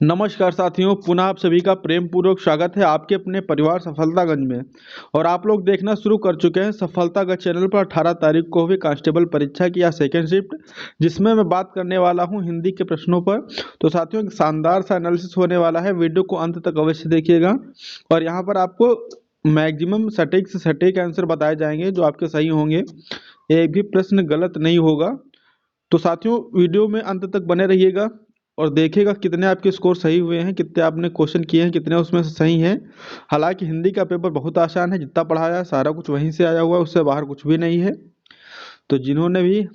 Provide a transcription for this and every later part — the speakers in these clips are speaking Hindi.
नमस्कार साथियों, पुनः आप सभी का प्रेम पूर्वक स्वागत है आपके अपने परिवार सफलतागंज में। और आप लोग देखना शुरू कर चुके हैं सफलतागंज चैनल पर 18 तारीख को हुई कांस्टेबल परीक्षा की या सेकेंड शिफ्ट, जिसमें मैं बात करने वाला हूं हिंदी के प्रश्नों पर। तो साथियों, एक शानदार सा एनालिसिस होने वाला है, वीडियो को अंत तक अवश्य देखिएगा। और यहाँ पर आपको मैक्सिमम सटीक से सटीक आंसर बताए जाएंगे जो आपके सही होंगे, एक भी प्रश्न गलत नहीं होगा। तो साथियों, वीडियो में अंत तक बने रहिएगा और देखिएगा कितने आपके स्कोर सही हुए हैं, कितने आपने क्वेश्चन किए हैं, कितने उसमें से सही हैं। हालांकि हिंदी का पेपर बहुत आसान है, जितना पढ़ाया है सारा कुछ वहीं से आया हुआ है, उससे बाहर कुछ भी नहीं है। तो जिन्होंने भी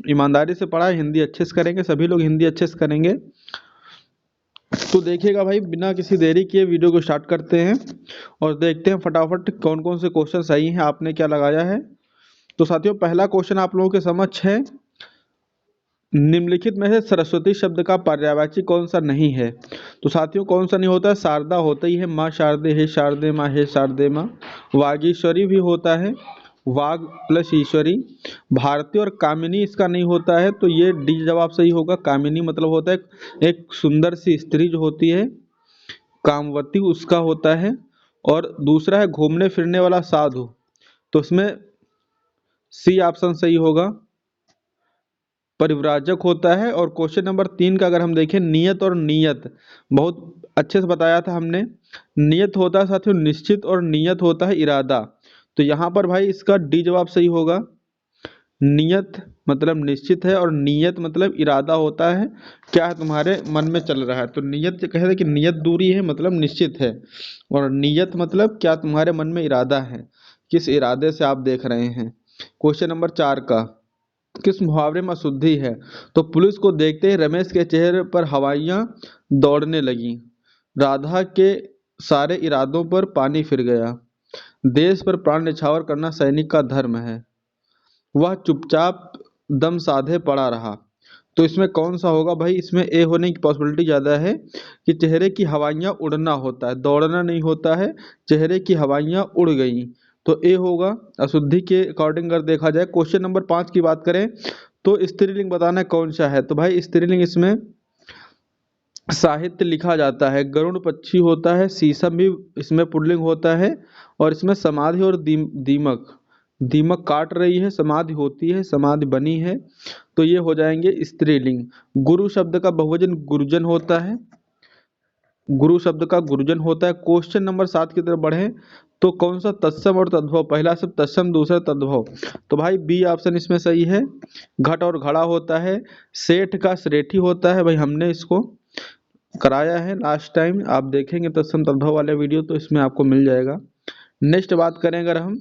ईमानदारी से पढ़ा है, हिंदी अच्छे से करेंगे, सभी लोग हिंदी अच्छे से करेंगे। तो देखिएगा भाई, बिना किसी देरी किए वीडियो को स्टार्ट करते हैं और देखते हैं फटाफट कौन कौन से क्वेश्चन सही हैं, आपने क्या लगाया है। तो साथियों, पहला क्वेश्चन आप लोगों के समक्ष है, निम्नलिखित में से सरस्वती शब्द का पर्यायवाची कौन सा नहीं है। तो साथियों, कौन सा नहीं होता है? शारदा होता ही है, माँ शारदे, हे शारदे माँ, हे शारदे माँ। वागीश्वरी भी होता है, वाग प्लस ईश्वरी। भारती और कामिनी इसका नहीं होता है, तो ये डी जवाब सही होगा। कामिनी मतलब होता है एक सुंदर सी स्त्री जो होती है, कामवती, उसका होता है। और दूसरा है घूमने फिरने वाला साधु, तो इसमें सी ऑप्शन सही होगा, परिव्राजक होता है। और क्वेश्चन नंबर 3 का अगर हम देखें, नियत और नियत, बहुत अच्छे से बताया था हमने। नियत होता है साथियों निश्चित, और नियत होता है इरादा। तो यहाँ पर भाई इसका डी जवाब सही होगा। नियत मतलब निश्चित है और नियत मतलब इरादा होता है, क्या है तुम्हारे मन में चल रहा है। तो नियत कहते हैं कि नियत दूरी है मतलब निश्चित है, और नियत मतलब क्या तुम्हारे मन में इरादा है, किस इरादे से आप देख रहे हैं। क्वेश्चन नंबर 4 का, किस मुहावरे में अशुद्धि है। तो पुलिस को देखते ही रमेश के चेहरे पर हवाइयां दौड़ने लगीं। राधा के सारे इरादों पर पानी फिर गया। देश पर प्राण न्यौछावर करना सैनिक का धर्म है। वह चुपचाप दम साधे पड़ा रहा। तो इसमें कौन सा होगा भाई? इसमें ए होने की पॉसिबिलिटी ज़्यादा है कि चेहरे की हवाइयाँ उड़ना होता है, दौड़ना नहीं होता है। चेहरे की हवाइयाँ उड़ गई, तो ए होगा अशुद्धि के अकॉर्डिंग। अगर देखा जाए क्वेश्चन नंबर 5 की बात करें, तो स्त्रीलिंग बताना कौन सा है। तो भाई स्त्रीलिंग इसमें साहित्य लिखा जाता है, गरुड़ पक्षी होता है, शीशम भी इसमें पुल्लिंग होता है। और इसमें समाधि और दीमक, दीमक काट रही है, समाधि होती है, समाधि बनी है, तो ये हो जाएंगे स्त्रीलिंग। गुरु शब्द का बहुवचन गुरुजन होता है, गुरु शब्द का गुरुजन होता है। क्वेश्चन नंबर 7 की तरफ बढ़े, तो कौन सा तत्सम और तद्भव, पहला शब्द तत्सम, दूसरा तद्भव। तो भाई बी ऑप्शन इसमें सही है। घट और घड़ा होता है, सेठ का श्रेठी होता है। भाई हमने इसको कराया है लास्ट टाइम, आप देखेंगे तत्सम तद्भव वाले वीडियो तो इसमें आपको मिल जाएगा। नेक्स्ट बात करें अगर हम,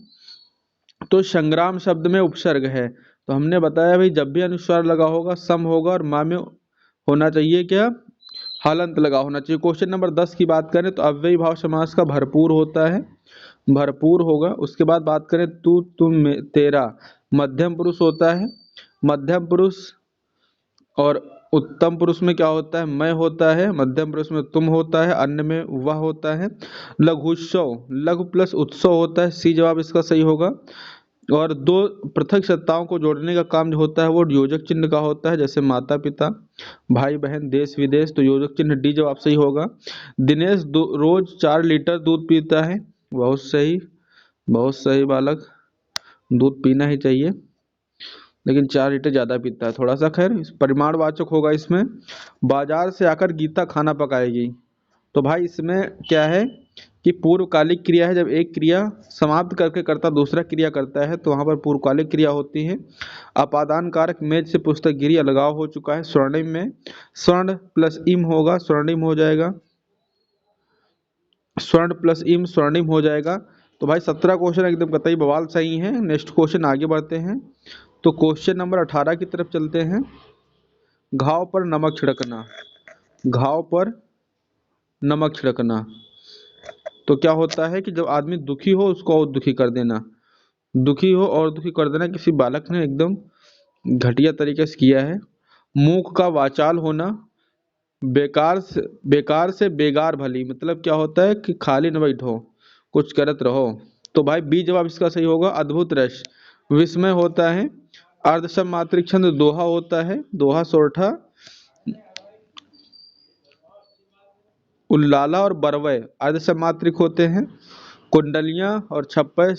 तो संग्राम शब्द में उपसर्ग है। तो हमने बताया भाई जब भी अनुस्वार लगा होगा सम होगा, और माँ में होना चाहिए क्या? हलंत लगा होना चाहिए। क्वेश्चन नंबर 10 की बात करें, तो अव्ययी भाव समास का भरपूर होता है, भरपूर होगा। उसके बाद बात करें, तू तुम तेरा, मध्यम पुरुष होता है। मध्यम पुरुष और उत्तम पुरुष में क्या होता है? मैं होता है। मध्यम पुरुष में तुम होता है, अन्य में वह होता है। लघुत्सव, लघु प्लस उत्सव होता है, सी जवाब इसका सही होगा। और दो पृथक सत्ताओं को जोड़ने का काम जो होता है वो योजक चिन्ह का होता है, जैसे माता पिता, भाई बहन, देश विदेश, तो योजक चिन्ह डी जवाब सही होगा। दिनेश रोज 4 लीटर दूध पीता है, बहुत सही, बहुत सही बालक, दूध पीना ही चाहिए, लेकिन 4 लीटर ज़्यादा पीता है थोड़ा सा। खैर परिमाणवाचक होगा इसमें। बाजार से आकर गीता खाना पकाएगी। तो भाई इसमें क्या है कि पूर्वकालिक क्रिया है, जब एक क्रिया समाप्त करके करता दूसरा क्रिया करता है तो वहाँ पर पूर्वकालिक क्रिया होती है। अपादान कारक, मेज से पुस्तक गिरी, अलगाव हो चुका है। स्वर्णिम में स्वर्ण प्लस इम होगा, स्वर्णिम हो जाएगा, स्वर्ण प्लस इम स्वर्णिम हो जाएगा। तो भाई 17 क्वेश्चन एकदम कतई बवाल सही है। नेक्स्ट क्वेश्चन आगे बढ़ते हैं, तो क्वेश्चन नंबर 18 की तरफ चलते हैं। घाव पर नमक छिड़कना, घाव पर नमक छिड़कना, तो क्या होता है कि जब आदमी दुखी हो उसको और दुखी कर देना, दुखी हो और दुखी कर देना, किसी बालक ने एकदम घटिया तरीके से किया है। मूक का वाचाल होना, बेकार से बेगार भली, मतलब क्या होता है कि खाली न बैठो, कुछ करत रहो। तो भाई बी जवाब इसका सही होगा। अद्भुत रस, विस्मय होता है। अर्धसम मात्रिक छंद दोहा होता है, दोहा सोरठा। उल्लाला और बरवय अर्धसमात्रिक होते हैं। कुंडलियां और छप्पर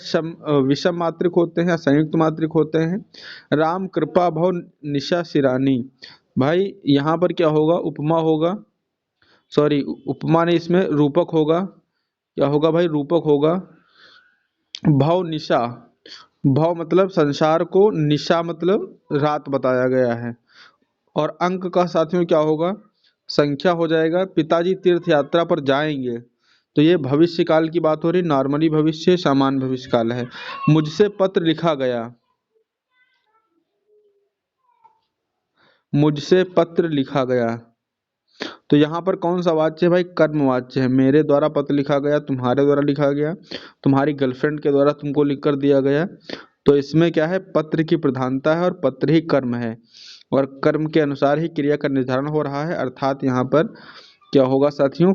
विषम मात्रिक होते हैं, संयुक्त मात्रिक होते हैं। राम कृपा भव निशा सिरानी, भाई यहाँ पर क्या होगा, उपमा होगा, सॉरी उपमा नहीं, इसमें रूपक होगा। क्या होगा भाई, रूपक होगा। भव निशा, भव मतलब संसार को, निशा मतलब रात बताया गया है। और अंक का साथियों क्या होगा, संख्या हो जाएगा। पिताजी तीर्थ यात्रा पर जाएंगे, तो ये भविष्य काल की बात हो रही, नॉर्मली भविष्य, सामान्य भविष्य काल है। मुझसे पत्र लिखा गया, मुझसे पत्र लिखा गया, तो यहाँ पर कौन सा वाच्य है भाई, कर्म वाच्य है। मेरे द्वारा पत्र लिखा गया, तुम्हारे द्वारा लिखा गया, तुम्हारी गर्लफ्रेंड के द्वारा तुमको लिख कर दिया गया। तो इसमें क्या है, पत्र की प्रधानता है और पत्र ही कर्म है, और कर्म के अनुसार ही क्रिया का निर्धारण हो रहा है, अर्थात यहाँ पर क्या होगा साथियों,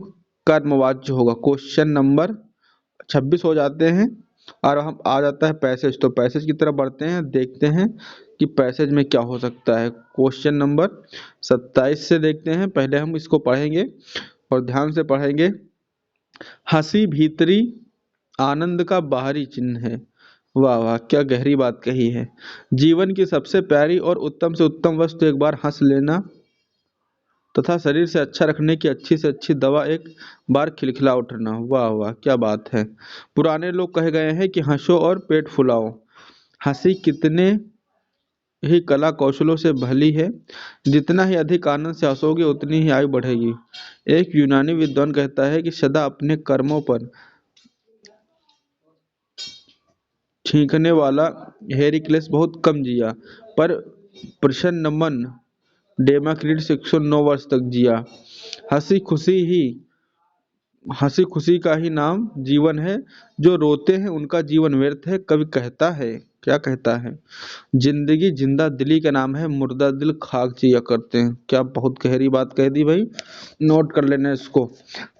कर्मवाच्य होगा। क्वेश्चन नंबर 26 हो जाते हैं, और हम आ जाता है पैसेज। तो पैसेज की तरफ बढ़ते हैं, देखते हैं कि पैसेज में क्या हो सकता है। क्वेश्चन नंबर 27 से देखते हैं, पहले हम इसको पढ़ेंगे और ध्यान से पढ़ेंगे। हंसी भीतरी आनंद का बाहरी चिन्ह है। वाह वाह, क्या गहरी बात कही है। जीवन की सबसे प्यारी और उत्तम से उत्तम वस्तु एक बार हंस लेना, तथा शरीर से अच्छा रखने की अच्छी से अच्छी दवा एक बार खिलखिला उठना। वाह वाह, क्या बात है। पुराने लोग कह गए हैं कि हंसो और पेट फुलाओ। हंसी कितने ही कला कौशलों से भली है, जितना ही अधिक आनंद से हंसोगे उतनी ही आयु बढ़ेगी। एक यूनानी विद्वान कहता है कि सदा अपने कर्मों पर छींकने वाला हेरिक्लेस बहुत कम जिया, पर प्रसन्न मन डेमाक्रिट 109 वर्ष तक जिया। हंसी खुशी ही हंसी खुशी का ही नाम जीवन है, जो रोते हैं उनका जीवन व्यर्थ है। कवि कहता है, क्या कहता है, जिंदगी जिंदा दिली का नाम है, मुर्दा दिल खाक जिया करते हैं। क्या बहुत गहरी बात कह दी भाई, नोट कर लेना इसको।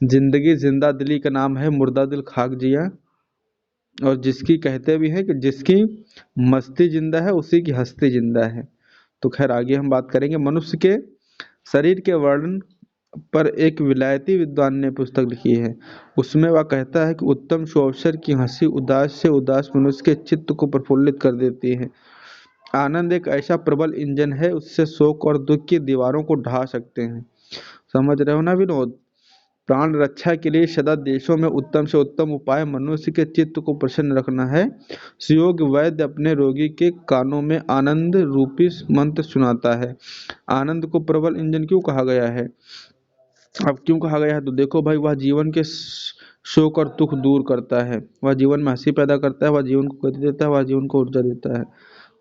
जिंदगी जिंदा दिली का नाम है, मुर्दा दिल खाक जिया। और जिसकी कहते भी हैं कि जिसकी मस्ती जिंदा है उसी की हस्ती जिंदा है। तो खैर आगे हम बात करेंगे। मनुष्य के शरीर के वर्णन पर एक विलायती विद्वान ने पुस्तक लिखी है। उसमें वह कहता है कि उत्तम सुअवसर की हंसी उदास से उदास मनुष्य के चित्त को प्रफुल्लित कर देती है। आनंद एक ऐसा प्रबल इंजन है, उससे शोक और दुख की दीवारों को ढा सकते हैं। समझ रहे हो ना विनोद। प्राण रक्षा के लिए सदा देशों में उत्तम से उत्तम उपाय मनुष्य के चित्त को प्रसन्न रखना है। सुयोग्य वैद्य अपने रोगी के कानों में आनंद रूपी मंत्र सुनाता है। आनंद को प्रबल इंजन क्यों कहा गया है, अब क्यों कहा गया है, तो देखो भाई, वह जीवन के शोक और दुख दूर करता है, वह जीवन में हंसी पैदा करता है, वह जीवन को गति देता है, वह जीवन को ऊर्जा देता है।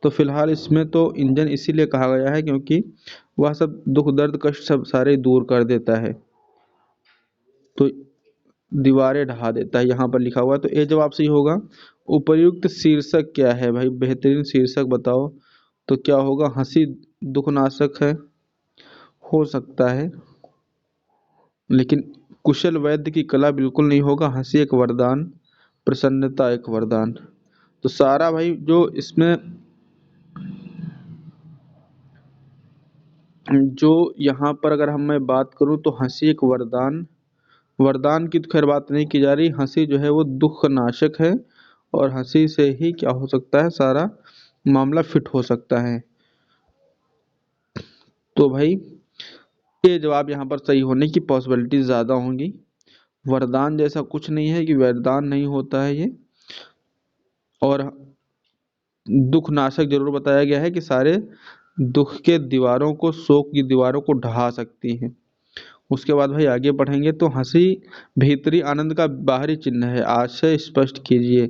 तो फिलहाल इसमें तो इंजन इसीलिए कहा गया है क्योंकि वह सब दुख दर्द कष्ट सब सारे दूर कर देता है, तो दीवारें ढहा देता है, यहाँ पर लिखा हुआ है। तो ये जवाब सही होगा। उपयुक्त शीर्षक क्या है भाई, बेहतरीन शीर्षक बताओ। तो क्या होगा, हंसी दुखनाशक है, हो सकता है, लेकिन कुशल वैद्य की कला बिल्कुल नहीं होगा। हंसी एक वरदान, प्रसन्नता एक वरदान। तो सारा भाई जो इसमें जो यहाँ पर अगर हम मैं बात करूँ तो हंसी एक वरदान, वरदान की तो खैर बात नहीं की जा रही। हंसी जो है वो दुख नाशक है, और हंसी से ही क्या हो सकता है, सारा मामला फिट हो सकता है। तो भाई ये जवाब यहाँ पर सही होने की पॉसिबिलिटी ज़्यादा होंगी। वरदान जैसा कुछ नहीं है कि वरदान नहीं होता है ये। और दुख नाशक जरूर बताया गया है कि सारे दुख के दीवारों को, शोक की दीवारों को ढहा सकती हैं। उसके बाद भाई आगे बढ़ेंगे। तो हंसी भीतरी आनंद का बाहरी चिन्ह है, आशय स्पष्ट कीजिए।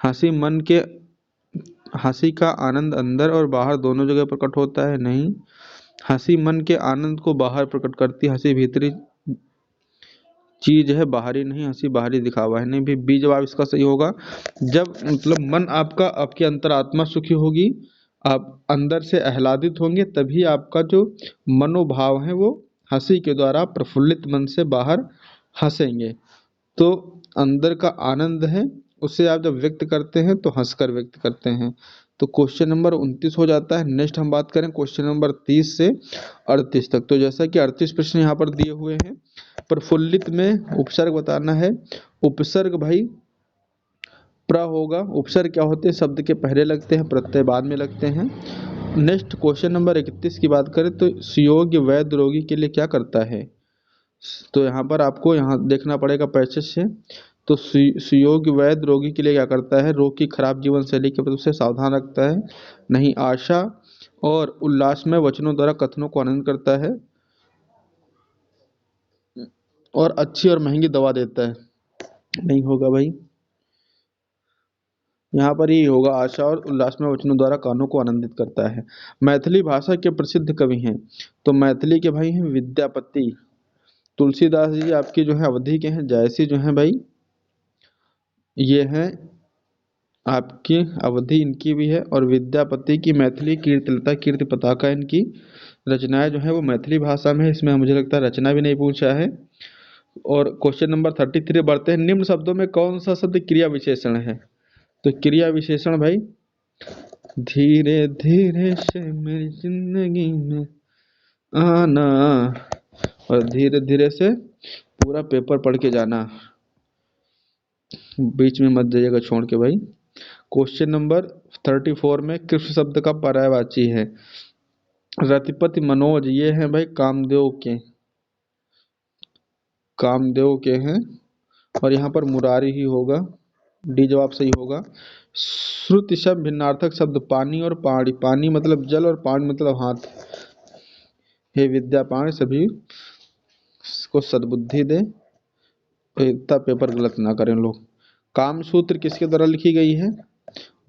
हंसी मन के हंसी का आनंद अंदर और बाहर दोनों जगह प्रकट होता है, नहीं। हंसी मन के आनंद को बाहर प्रकट करती है, हंसी भीतरी चीज है, बाहरी नहीं। हंसी बाहरी दिखावा है, नहीं भी। बी जवाब इसका सही होगा। जब मतलब मन आपका, आपकी अंतरात्मा सुखी होगी, आप अंदर से आह्लादित होंगे, तभी आपका जो मनोभाव है वो हंसी के द्वारा प्रफुल्लित मन से बाहर हंसेंगे। तो अंदर का आनंद है, उसे आप जब व्यक्त करते हैं तो हंसकर व्यक्त करते हैं। तो क्वेश्चन नंबर 29 हो जाता है। नेक्स्ट हम बात करें क्वेश्चन नंबर 30 से 38 तक। तो जैसा कि 38 प्रश्न यहाँ पर दिए हुए हैं, प्रफुल्लित में उपसर्ग बताना है। उपसर्ग भाई प्र होगा। उपसर्ग क्या होते हैं, शब्द के पहले लगते हैं, प्रत्यय बाद में लगते हैं। नेक्स्ट क्वेश्चन नंबर 31 की बात करें तो सुयोग्य वैध रोगी के लिए क्या करता है। तो यहाँ पर आपको यहाँ देखना पड़ेगा पैसेज से। तो सुयोग्य वैध रोगी के लिए क्या करता है, रोग की खराब जीवन शैली के प्रति उसे सावधान रखता है, नहीं आशा और उल्लास में वचनों द्वारा कथनों को आनंद करता है, और अच्छी और महंगी दवा देता है। नहीं होगा भाई, यहाँ पर ही होगा, आशा और उल्लास में वचनों द्वारा कानों को आनंदित करता है। मैथिली भाषा के प्रसिद्ध कवि हैं। तो मैथिली के भाई हैं विद्यापति। तुलसीदास जी आपके जो है अवधि के हैं। जयसी जो हैं भाई ये हैं आपकी अवधि, इनकी भी है। और विद्यापति की मैथिली कीर्तिलता कीर्ति पताका इनकी रचनाएं जो है वो मैथिली भाषा में है। इसमें मुझे लगता है रचना भी नहीं पूछा है। और क्वेश्चन नंबर 33 बढ़ते हैं। निम्न शब्दों में कौन सा शब्द क्रिया विशेषण है। तो क्रिया विशेषण भाई धीरे धीरे से मेरी जिंदगी में आना, और धीरे धीरे से पूरा पेपर पढ़ के जाना, बीच में मत जाइएगा छोड़ के भाई। क्वेश्चन नंबर 34 में कृष्ण शब्द का पर्यायवाची है। रतिपति मनोज ये हैं भाई कामदेव के हैं। और यहाँ पर मुरारी ही होगा, डी जवाब सही होगा। श्रुति शब्द भिन्नार्थक शब्द पानी और पहाड़ी। पानी मतलब जल और पानी मतलब हाथ। हे विद्यापाण सभी को सद्बुद्धि दे, इतना पेपर गलत ना करें लोग। कामसूत्र किसके द्वारा लिखी गई है,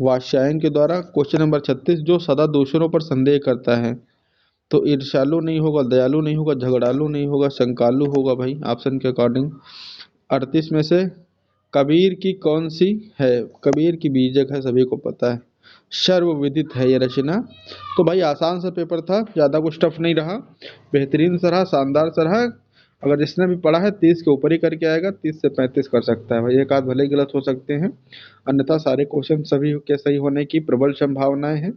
वात्स्यायन के द्वारा। क्वेश्चन नंबर 36 जो सदा दूसरों पर संदेह करता है। तो ईर्ष्यालु नहीं होगा, दयालु नहीं होगा, झगड़ालू नहीं होगा, शंकालु होगा भाई ऑप्शन के अकॉर्डिंग। 38 में से कबीर की कौन सी है। कबीर की बीजक है, सभी को पता है, सर्वविदित है ये रचना। तो भाई आसान सा पेपर था, ज़्यादा कुछ टफ नहीं रहा, बेहतरीन सा रहा, शानदार सा रहा। अगर जिसने भी पढ़ा है 30 के ऊपर ही करके आएगा, 30 से 35 कर सकता है भाई। एक आध भले ही गलत हो सकते हैं, अन्यथा सारे क्वेश्चन सभी के सही होने की प्रबल संभावनाएं हैं।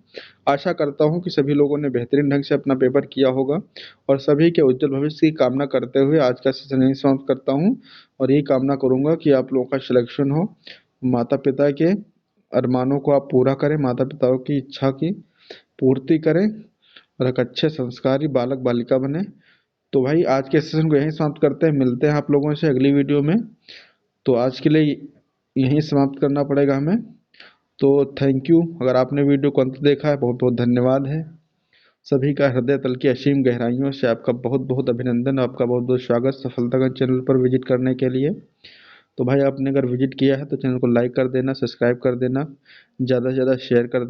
आशा करता हूं कि सभी लोगों ने बेहतरीन ढंग से अपना पेपर किया होगा, और सभी के उज्जवल भविष्य की कामना करते हुए आज का सेशन यहीं समाप्त करता हूं। और यही कामना करूंगा कि आप लोगों का सिलेक्शन हो, माता पिता के अरमानों को आप पूरा करें, माता पिताओं की इच्छा की पूर्ति करें, और एक अच्छे संस्कारी बालक बालिका बने। तो भाई आज के सेशन को यहीं समाप्त करते हैं, मिलते हैं आप लोगों से अगली वीडियो में। तो आज के लिए यहीं समाप्त करना पड़ेगा हमें। तो थैंक यू, अगर आपने वीडियो को अंत देखा है बहुत बहुत धन्यवाद है। सभी का हृदय तल की असीम गहराइयों से आपका बहुत बहुत अभिनंदन, आपका बहुत बहुत स्वागत सफलतागंज चैनल पर विजिट करने के लिए। तो भाई आपने अगर विजिट किया है तो चैनल को लाइक कर देना, सब्सक्राइब कर देना, ज़्यादा से ज़्यादा शेयर कर देना।